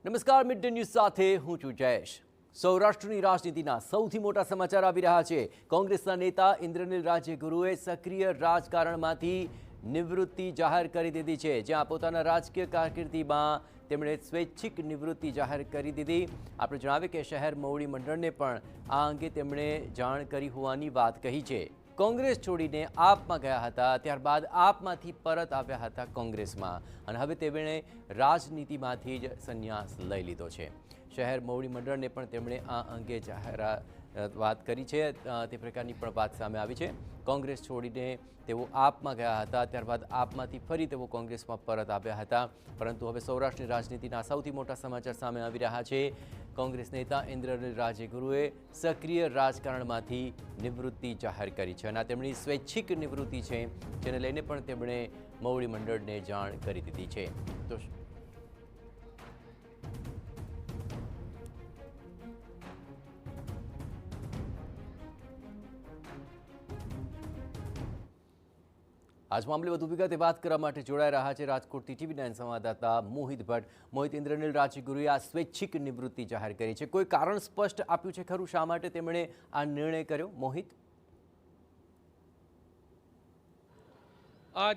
નમસ્કાર, mid day news સાથે હું છું જયેશ। સૌરાષ્ટ્રની રાજનીતિના સૌથી મોટા સમાચાર આવી રહ્યા છે। કોંગ્રેસના નેતા ઇન્દ્રનીલ રાજ્યગુરુએ સક્રિય રાજકારણમાંથી નિવૃત્તિ જાહેર કરી દીધી છે, જ્યાં પોતાના રાજકીય કારકિર્દીમાં તેમણે સ્વૈચ્છિક નિવૃત્તિ જાહેર કરી દીધી। આપણે જણાવીએ કે શહેર મોવડી મંડળને પણ આ અંગે તેમણે જાણ કરી હોવાની વાત કહી છે। કોંગ્રેસ છોડીને આપમાં ગયા હતા, ત્યારબાદ આપમાંથી પરત આવ્યા હતા કોંગ્રેસમાં, અને હવે તેમણે રાજનીતિમાંથી જ સંન્યાસ લઈ લીધો છે। શહેર મોવડી મંડળને પણ તેમણે આ અંગે વાત કરી છે, તે પ્રકારની પણ વાત સામે આવી છે। કોંગ્રેસ છોડીને તેઓ આપમાં ગયા હતા, ત્યારબાદ આપમાંથી ફરી તેઓ કોંગ્રેસમાં પરત આવ્યા હતા, પરંતુ હવે સૌરાષ્ટ્રની રાજનીતિના સૌથી મોટા સમાચાર સામે આવી રહ્યા છે। કોંગ્રેસ નેતા ઇન્દ્રનીલ રાજ્યગુરુએ સક્રિય રાજકારણમાંથી નિવૃત્તિ જાહેર કરી છે, અને આ તેમની સ્વૈચ્છિક નિવૃત્તિ છે, જેને લઈને પણ તેમણે મોવડી મંડળને જાણ કરી દીધી છે। તો આજ મામલે વધુ વિગતે વાત કરવા માટે જોડાઈ રહ્યા છે રાજકોટથી TV9 સંવાદદાતા મોહિત ભટ્ટ। મોહિત, ઇન્દ્રનીલ રાજ્યગુરુએ આ સ્વૈચ્છિક નિવૃત્તિ જાહેર કરી છે, કોઈ કારણ સ્પષ્ટ આપ્યું છે ખરું શા માટે તેમણે આ નિર્ણય કર્યો? મોહિત,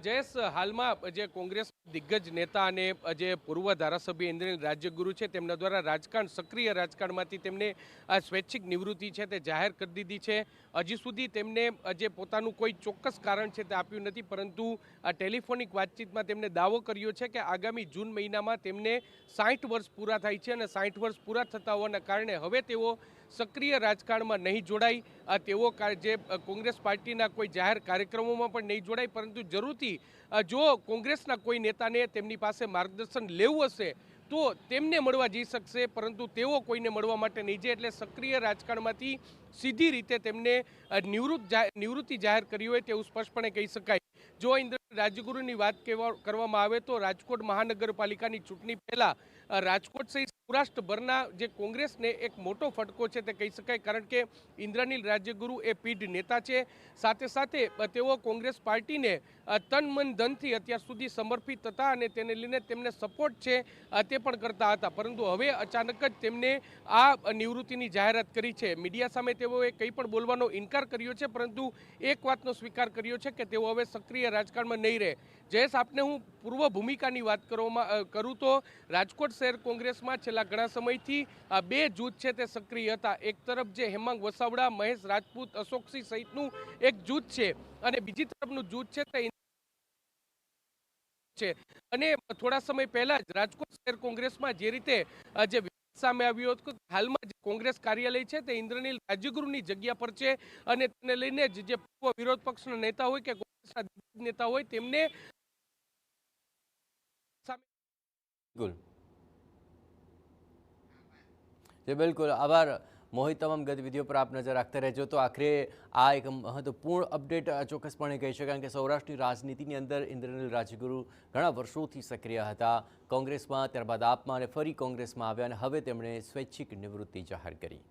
જયેશ, હાલમાં જે કોંગ્રેસ દિગ્ગજ નેતા અને જે પૂર્વ ધારાસભ્ય ઇન્દ્રનીલ રાજ્યગુરુ છે તેમના દ્વારા રાજકારણ સક્રિય રાજકારણમાંથી તેમને આ સ્વૈચ્છિક નિવૃત્તિ છે તે જાહેર કરી દીધી છે। હજી સુધી તેમને જે પોતાનું કોઈ ચોક્કસ કારણ છે તે આપ્યું નથી, પરંતુ આ ટેલિફોનિક વાતચીતમાં તેમણે દાવો કર્યો છે કે આગામી જૂન મહિનામાં તેમને 60 વર્ષ પૂરા થાય છે, અને 60 વર્ષ પૂરા થતા હોવાના કારણે હવે તેઓ સક્રિય રાજકારણમાં નહીં જોડાય, તેઓ જે કોંગ્રેસ પાર્ટીના કોઈ જાહેર કાર્યક્રમોમાં પણ નહીં જોડાય, પરંતુ જરૂરથી જો કોંગ્રેસના કોઈ નેતાને તેમની પાસે માર્ગદર્શન લેવું હશે તો તેમને મળવા જઈ શકશે, પરંતુ તેઓ કોઈને મળવા માટે નહીં જાય। એટલે સક્રિય રાજકારણમાંથી સીધી રીતે તેમને નિવૃત્તિ જાહેર કરી હોય તેવું સ્પષ્ટપણે કહી શકાય। જો ઇન્દ્રનીલ રાજ્યગુરુની વાત કરવામાં આવે તો રાજકોટ મહાનગરપાલિકાની ચૂંટણી પહેલા રાજકોટ સહિત સૌરાષ્ટ્રભરના જે કોંગ્રેસને એક મોટો ફટકો છે તે કહી શકાય, કારણ કે ઇન્દ્રનીલ રાજ્યગુરુ એ પીઢ નેતા છે, સાથે સાથે તેઓ કોંગ્રેસ પાર્ટીને તન મન ધનથી અત્યાર સુધી સમર્પિત હતા, અને તેને લઈને તેમને સપોર્ટ છે તે પણ કરતા હતા, પરંતુ હવે અચાનક જ તેમને આ નિવૃત્તિની જાહેરાત કરી છે। મીડિયા સામે તેઓએ કંઈ પણ બોલવાનો ઇનકાર કર્યો છે, પરંતુ એક વાતનો સ્વીકાર કર્યો છે કે તેઓ હવે સક્રિય રાજકારણમાં નહીં રહે। જયેશ, આપને હું પૂર્વ ભૂમિકાની વાત કરું તો રાજકોટ શહેર કોંગ્રેસમાં છેલ્લા ઘણા સમયથી બે જૂથ છે તે સક્રિય હતા। એક તરફ જે હેમાંગ વસાવડા, મહેશ રાજપૂત, અશોકસિંહ સહિતનું એક જૂથ છે, અને બીજી તરફનું જૂથ છે તે છે। અને થોડા સમય પહેલા જ રાજકોટ શહેર કોંગ્રેસમાં જે રીતે જે સામે આવ્યો હતો, હાલમાં જે કોંગ્રેસ કાર્યાલય છે તે ઇન્દ્રનીલ રાજ્યગુરુની જગ્યા પર છે, અને તેને લઈને જે પૂર્વ વિરોધ પક્ષના નેતા હોય કે કોંગ્રેસના નેતા હોય તેમને બિલકુલ આભાર મોહિત। તમામ ગતિવિધિઓ પર આપ નજર રાખતા રહેજો। તો આખરે આ એક મહત્વપૂર્ણ અપડેટ ચોક્કસપણે કહી શકાય કે સૌરાષ્ટ્રની રાજનીતિની અંદર ઇન્દ્રનીલ રાજ્યગુરુ ઘણા વર્ષોથી સક્રિય હતા કોંગ્રેસમાં, ત્યારબાદ આપમાં, અને ફરી કોંગ્રેસમાં આવ્યા, અને હવે તેમણે સ્વૈચ્છિક નિવૃત્તિ જાહેર કરી।